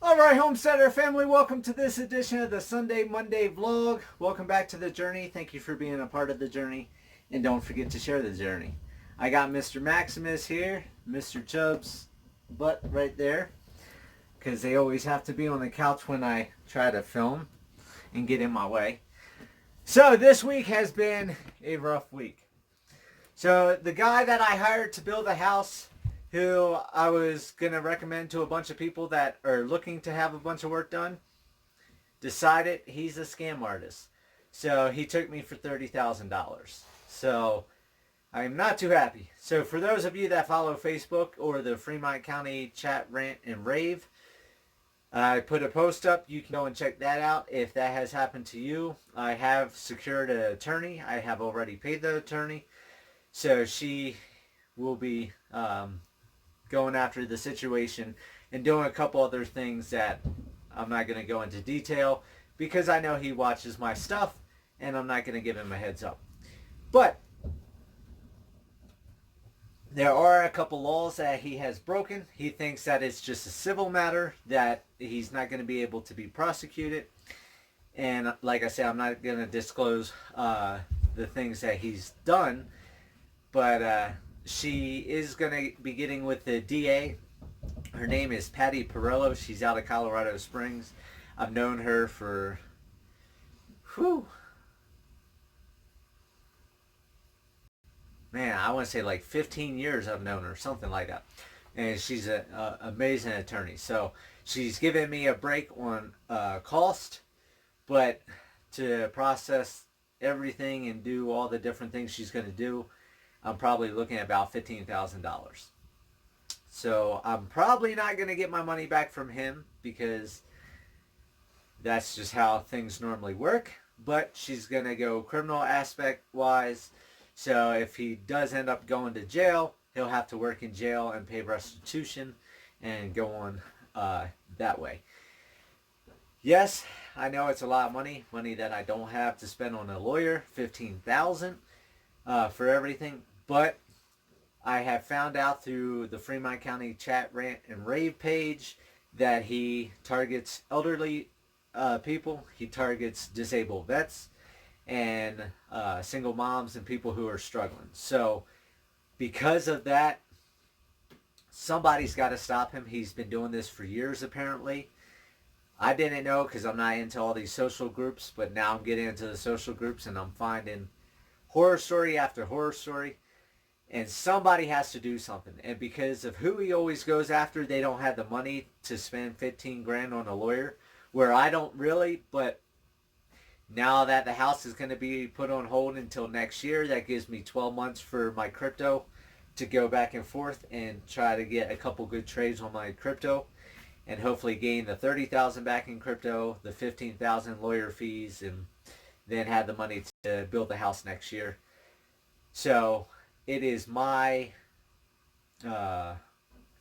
Alright, Homesteader family, welcome to this edition of the Sunday Monday vlog. Welcome back to the journey. Thank you for being a part of the journey. And don't forget to share the journey. I got Mr. Maximus here, Mr. Chubb's butt right there. Because they always have to be on the couch when I try to film and get in my way. So this week has been a rough week. So the guy that I hired to build the house, who I was going to recommend to a bunch of people that are looking to have a bunch of work done, decided he's a scam artist. So he took me for $30,000. So I'm not too happy. So for those of you that follow Facebook or the Fremont County Chat Rant and Rave, I put a post up. You can go and check that out if that has happened to you. I have secured an attorney. I have already paid the attorney. So she will be going after the situation and doing a couple other things that I'm not going to go into detail because I know he watches my stuff and I'm not going to give him a heads up. But there are a couple laws that he has broken. He thinks that it's just a civil matter, that he's not going to be able to be prosecuted. And like I said, I'm not going to disclose the things that he's done. But she is going to be getting with the DA. Her name is Patty Perello. She's out of Colorado Springs. I've known her for, I want to say like 15 years I've known her, something like that. And she's an amazing attorney. So she's giving me a break on cost, but to process everything and do all the different things she's going to do, I'm probably looking at about $15,000. So I'm probably not going to get my money back from him because that's just how things normally work. But she's going to go criminal aspect wise. So if he does end up going to jail, he'll have to work in jail and pay restitution and go on that way. Yes, I know it's a lot of money that I don't have to spend on a lawyer, $15,000 for everything. But I have found out through the Fremont County Chat Rant and Rave page that he targets elderly people. He targets disabled vets and single moms and people who are struggling. So because of that, somebody's got to stop him. He's been doing this for years apparently. I didn't know because I'm not into all these social groups, but now I'm getting into the social groups and I'm finding horror story after horror story. And somebody has to do something. And because of who he always goes after, they don't have the money to spend 15 grand on a lawyer. Where I don't really, but now that the house is going to be put on hold until next year, that gives me 12 months for my crypto to go back and forth and try to get a couple good trades on my crypto. And hopefully gain the $30,000 back in crypto, the $15,000 lawyer fees, and then have the money to build the house next year. So it is my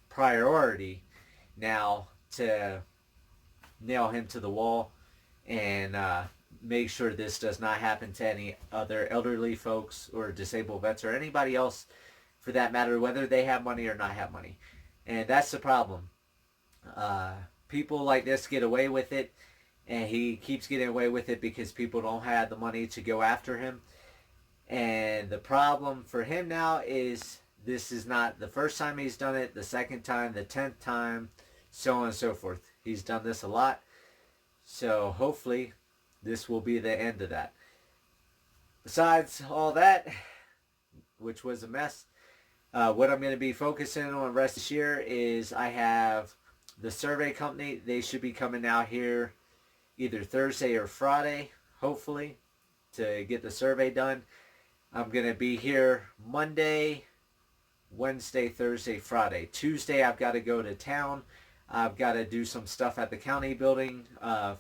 priority now to nail him to the wall and make sure this does not happen to any other elderly folks or disabled vets or anybody else for that matter, whether they have money or not have money. And that's the problem. People like this get away with it, and he keeps getting away with it because people don't have the money to go after him. And the problem for him now is this is not the first time he's done it, the second time, the 10th time, so on and so forth. He's done this a lot. So hopefully this will be the end of that. Besides all that, which was a mess, what I'm going to be focusing on the rest of this year is I have the survey company. They should be coming out here either Thursday or Friday, hopefully, to get the survey done. I'm going to be here Monday, Wednesday, Thursday, Friday. Tuesday, I've got to go to town. I've got to do some stuff at the county building,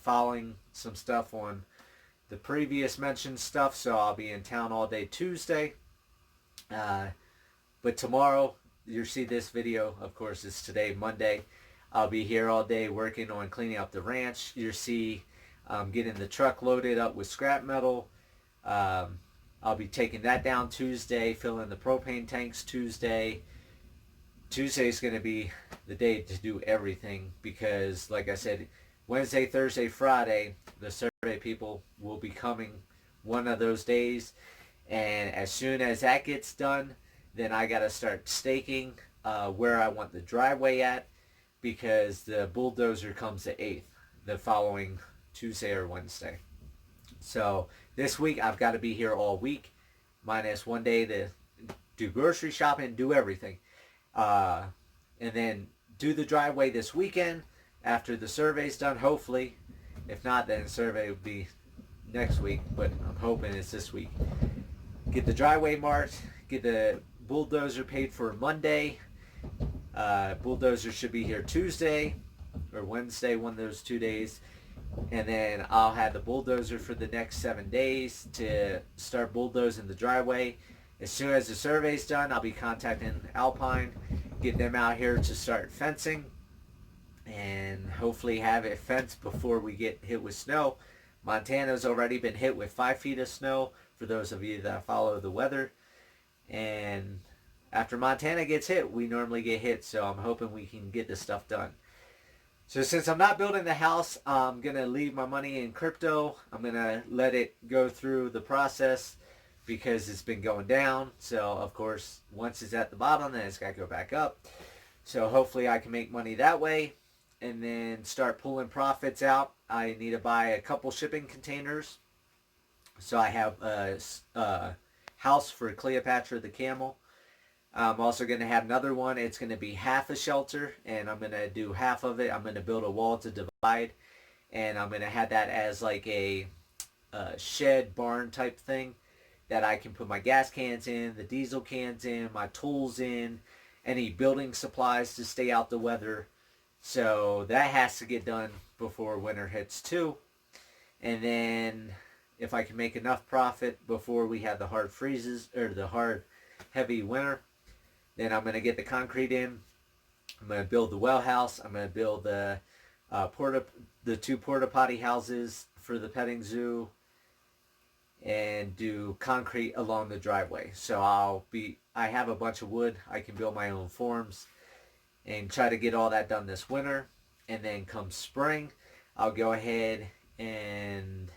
following some stuff on the previous mentioned stuff. So I'll be in town all day Tuesday. But tomorrow, you'll see this video, of course, it's today, Monday. I'll be here all day working on cleaning up the ranch. You'll see getting the truck loaded up with scrap metal. I'll be taking that down Tuesday, filling the propane tanks Tuesday, Tuesday is going to be the day to do everything because, like I said, Wednesday, Thursday, Friday, the survey people will be coming one of those days. And as soon as that gets done, then I got to start staking where I want the driveway at because the bulldozer comes the 8th, the following Tuesday or Wednesday. So this week I've got to be here all week, minus one day to do grocery shopping, do everything. And then do the driveway this weekend after the survey's done, hopefully. If not, then the survey will be next week, but I'm hoping it's this week. Get the driveway marked, get the bulldozer paid for Monday. Bulldozer should be here Tuesday or Wednesday, one of those 2 days. And then I'll have the bulldozer for the next 7 days to start bulldozing the driveway. As soon as the survey's done, I'll be contacting Alpine, get them out here to start fencing, and hopefully have it fenced before we get hit with snow. Montana's already been hit with 5 feet of snow, for those of you that follow the weather. And after Montana gets hit, we normally get hit, so I'm hoping we can get this stuff done. So since I'm not building the house, I'm going to leave my money in crypto. I'm going to let it go through the process because it's been going down. So, of course, once it's at the bottom, then it's got to go back up. So hopefully I can make money that way and then start pulling profits out. I need to buy a couple shipping containers. So I have a house for Cleopatra the camel. I'm also going to have another one. It's going to be half a shelter, and I'm going to do half of it. I'm going to build a wall to divide, and I'm going to have that as like a shed barn type thing that I can put my gas cans in, the diesel cans in, my tools in, any building supplies to stay out the weather. So that has to get done before winter hits too. And then if I can make enough profit before we have the hard freezes or the hard heavy winter, then I'm going to get the concrete in. I'm going to build the well house. I'm going to build the 2 porta potty houses for the petting zoo, and do concrete along the driveway. So I have a bunch of wood. I can build my own forms and try to get all that done this winter. And then come spring, I'll go ahead and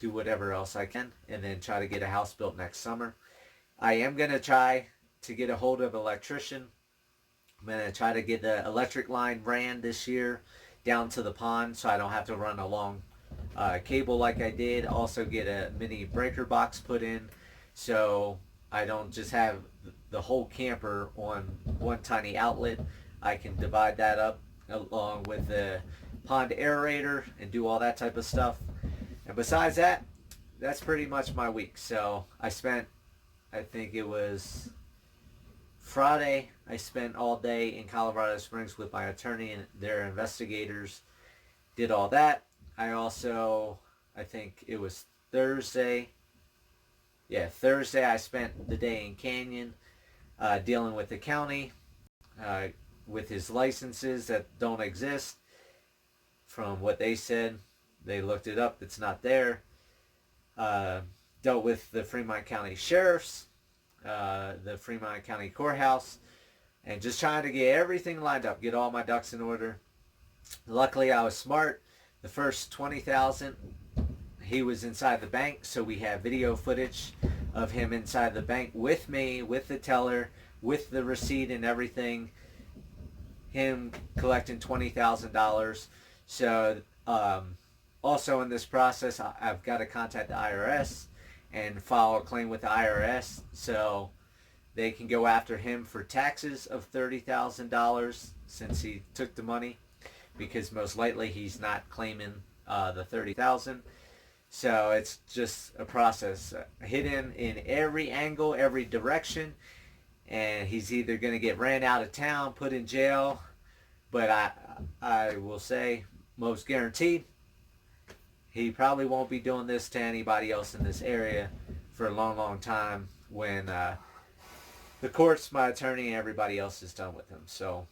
do whatever else I can, and then try to get a house built next summer. I am going to try to get a hold of an electrician. I'm going to try to get the electric line ran this year down to the pond so I don't have to run a long cable like I did. Also get a mini breaker box put in so I don't just have the whole camper on one tiny outlet. I can divide that up along with the pond aerator and do all that type of stuff. And besides that, that's pretty much my week. So I think it was Friday, I spent all day in Colorado Springs with my attorney and their investigators. Did all that. I think it was Thursday. Yeah, Thursday I spent the day in Canyon dealing with the county with his licenses that don't exist. From what they said, they looked it up, it's not there. Dealt with the Fremont County Sheriffs, the Fremont County Courthouse, and just trying to get everything lined up, get all my ducks in order. Luckily, I was smart. The first $20,000, he was inside the bank, so we have video footage of him inside the bank with me, with the teller, with the receipt and everything. Him collecting $20,000. So, also in this process, I've got to contact the IRS and file a claim with the IRS so they can go after him for taxes of $30,000 since he took the money, because most likely he's not claiming the $30,000. So it's just a process hidden in every angle, every direction, and he's either going to get ran out of town, put in jail, but I will say most guaranteed he probably won't be doing this to anybody else in this area for a long, long time when the courts, my attorney, and everybody else is done with him. So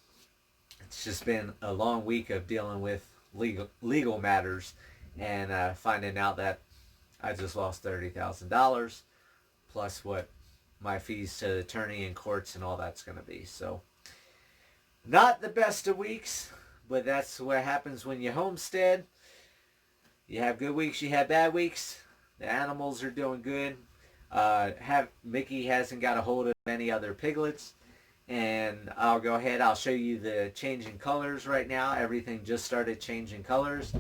it's just been a long week of dealing with legal matters and finding out that I just lost $30,000 plus what my fees to attorney and courts and all that's going to be. So not the best of weeks, but that's what happens when you homestead. You have good weeks, you have bad weeks. The animals are doing good. Mickey hasn't got a hold of any other piglets. And I'll go ahead, I'll show you the changing colors right now. Everything just started changing colors.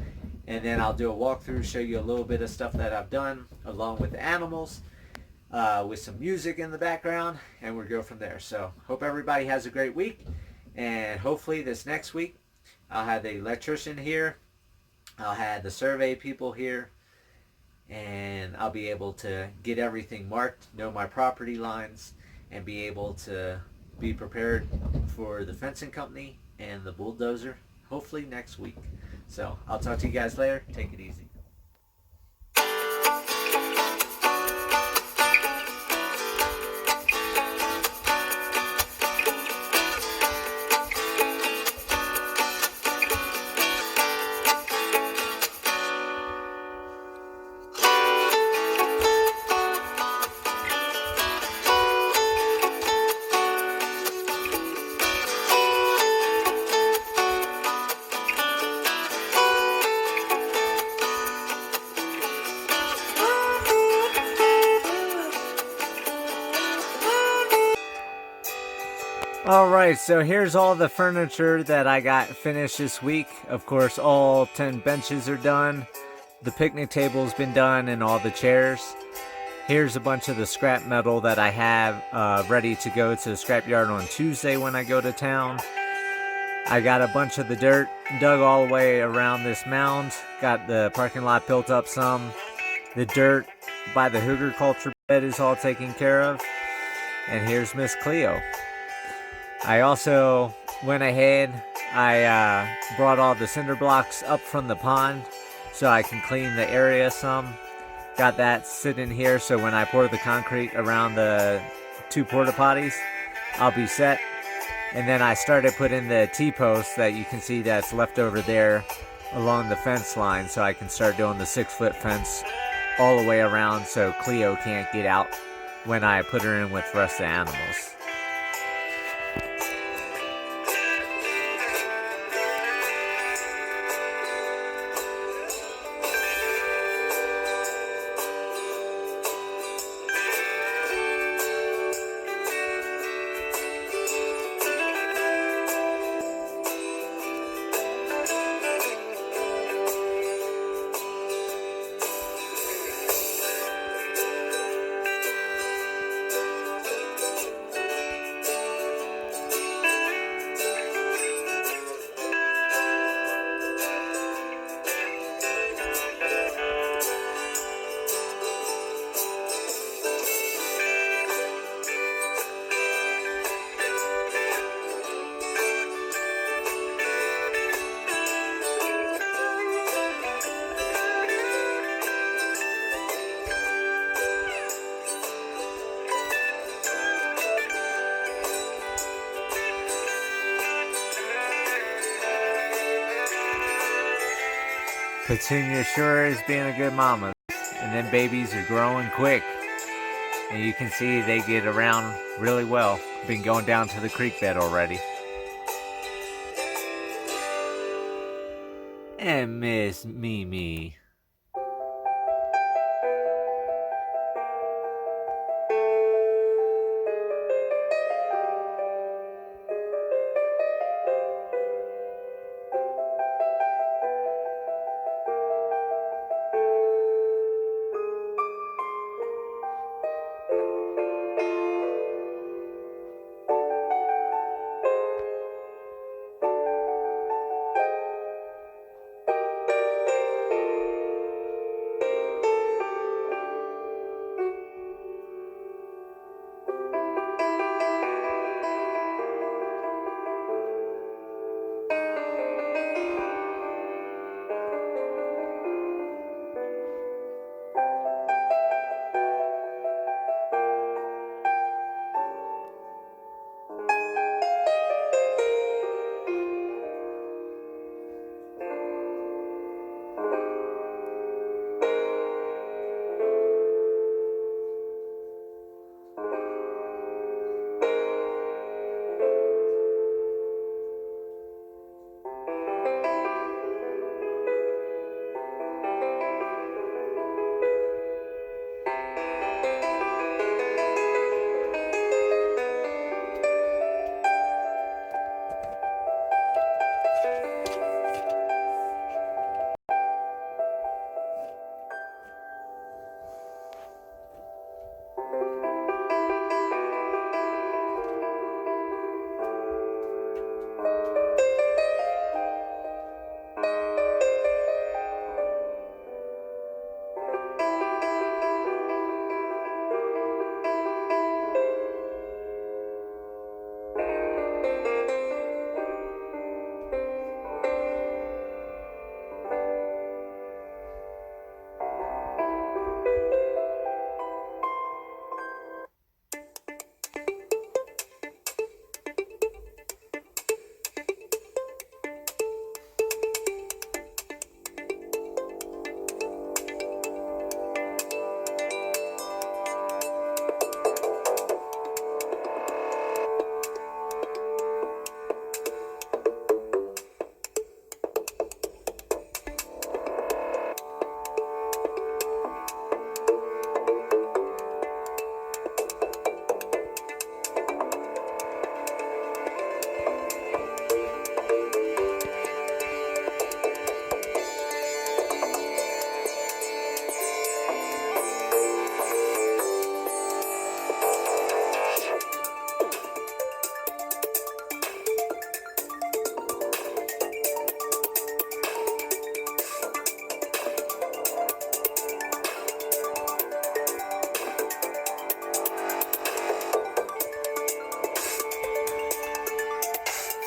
And then I'll do a walkthrough, show you a little bit of stuff that I've done along with the animals, with some music in the background, and we'll go from there. So hope everybody has a great week. And hopefully this next week, I'll have the electrician here. I'll have the survey people here. And I'll be able to get everything marked, know my property lines, and be able to be prepared for the fencing company and the bulldozer hopefully next week. So I'll talk to you guys later. Take it easy. Alright, so here's all the furniture that I got finished this week. Of course, all 10 benches are done. The picnic table's been done and all the chairs. Here's a bunch of the scrap metal that I have ready to go to the scrapyard on Tuesday when I go to town. I got a bunch of the dirt dug all the way around this mound. Got the parking lot built up some. The dirt by the Hooger culture bed is all taken care of. And here's Miss Cleo. I also went ahead, I brought all the cinder blocks up from the pond so I can clean the area some. Got that sitting here so when I pour the concrete around the 2 porta potties, I'll be set. And then I started putting the T-posts that you can see that's left over there along the fence line so I can start doing the 6-foot fence all the way around so Cleo can't get out when I put her in with the rest of the animals. Petunia sure is being a good mama. And then babies are growing quick. And you can see they get around really well. Been going down to the creek bed already. And Miss Mimi.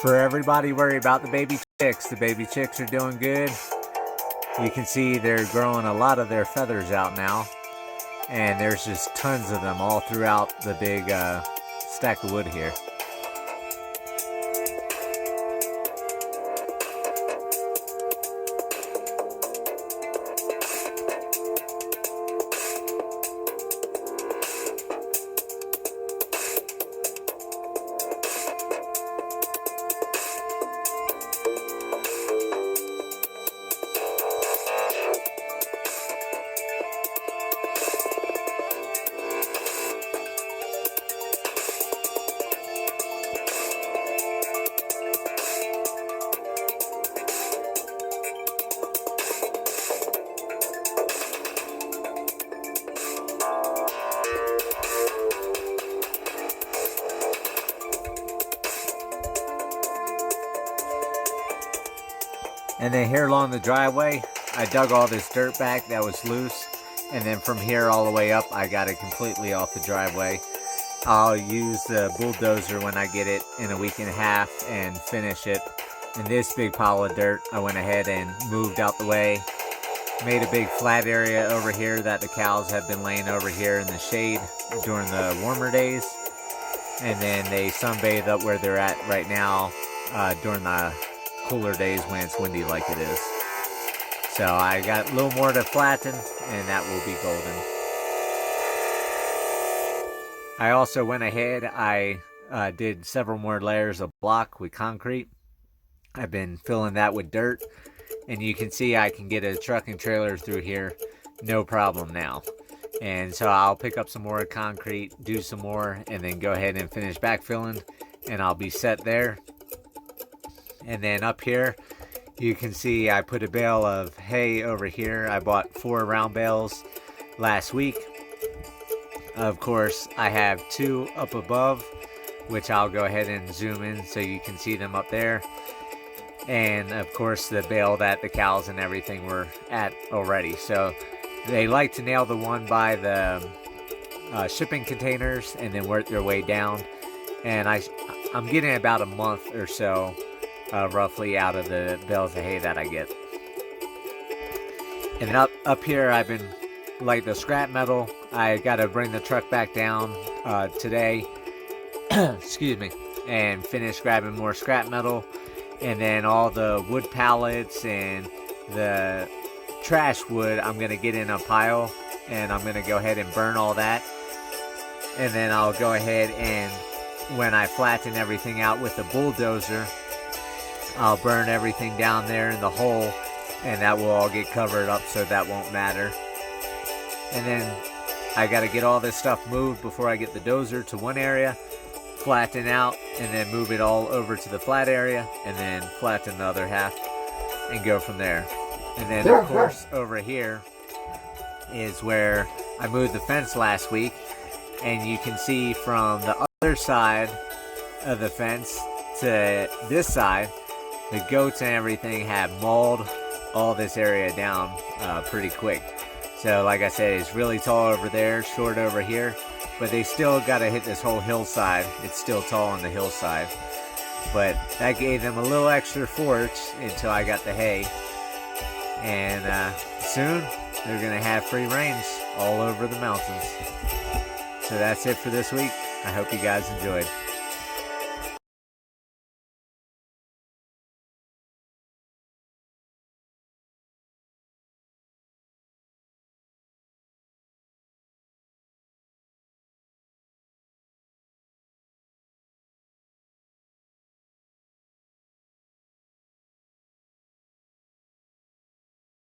For everybody worried about the baby chicks are doing good. You can see they're growing a lot of their feathers out now. And there's just tons of them all throughout the big stack of wood here. And then here along the driveway, I dug all this dirt back that was loose. And then from here all the way up, I got it completely off the driveway. I'll use the bulldozer when I get it in a week and a half and finish it. And this big pile of dirt, I went ahead and moved out the way. Made a big flat area over here that the cows have been laying over here in the shade during the warmer days. And then they sunbathe up where they're at right now during the cooler days when it's windy like it is. So I got a little more to flatten, and that will be golden. I also went ahead, I did several more layers of block with concrete. I've been filling that with dirt, and you can see I can get a truck and trailer through here no problem now. And so I'll pick up some more concrete, do some more, and then go ahead and finish backfilling, and I'll be set there. And then up here, you can see I put a bale of hay over here. I bought 4 round bales last week. Of course, I have 2 up above, which I'll go ahead and zoom in so you can see them up there. And of course, the bale that the cows and everything were at already. So they like to nail the one by the shipping containers and then work their way down. And I'm getting about a month or so roughly out of the bales of hay that I get. And up here, I've been like the scrap metal. I got to bring the truck back down today, excuse me, and finish grabbing more scrap metal. And then all the wood pallets and the trash wood, I'm going to get in a pile, and I'm going to go ahead and burn all that. And then I'll go ahead and when I flatten everything out with the bulldozer, I'll burn everything down there in the hole, and that will all get covered up, so that won't matter. And then I got to get all this stuff moved before I get the dozer to one area, flatten out, and then move it all over to the flat area, and then flatten the other half and go from there. And then of course over here is where I moved the fence last week, and you can see from the other side of the fence to this side, the goats and everything have mauled all this area down pretty quick. So like I said, it's really tall over there, short over here, but they still got to hit this whole hillside. It's still tall on the hillside, but that gave them a little extra forage until I got the hay. And soon they're gonna have free range all over the mountains. So that's it for this week. I hope you guys enjoyed.